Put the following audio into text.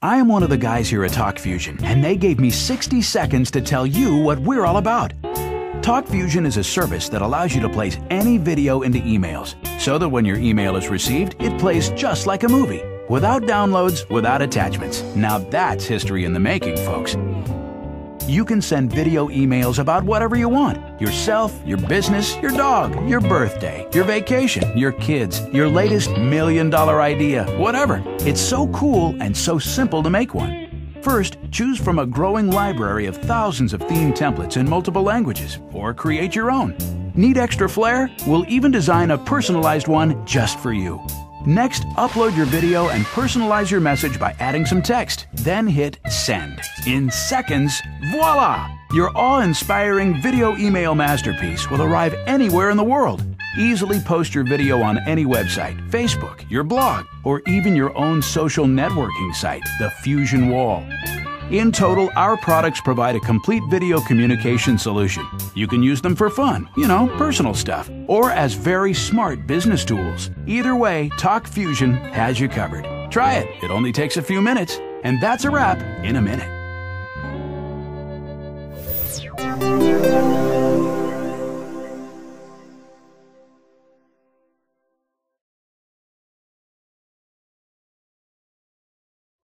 I am one of the guys here at TalkFusion, and they gave me 60 seconds to tell you what we're all about. TalkFusion is a service that allows you to place any video into emails, so that when your email is received, it plays just like a movie, without downloads, without attachments. Now that's history in the making, folks. You can send video emails about whatever you want. Yourself, your business, your dog, your birthday, your vacation, your kids, your latest $1 million idea, whatever. It's so cool and so simple to make one. First, choose from a growing library of thousands of theme templates in multiple languages, or create your own. Need extra flair? We'll even design a personalized one just for you. Next, upload your video and personalize your message by adding some text. Then hit send. In seconds, voila! Your awe-inspiring video email masterpiece will arrive anywhere in the world. Easily post your video on any website, Facebook, your blog, or even your own social networking site, the Fusion Wall. In total, our products provide a complete video communication solution. You can use them for fun, personal stuff, or as very smart business tools. Either way, TalkFusion has you covered. Try it. It only takes a few minutes, and that's a wrap in a minute.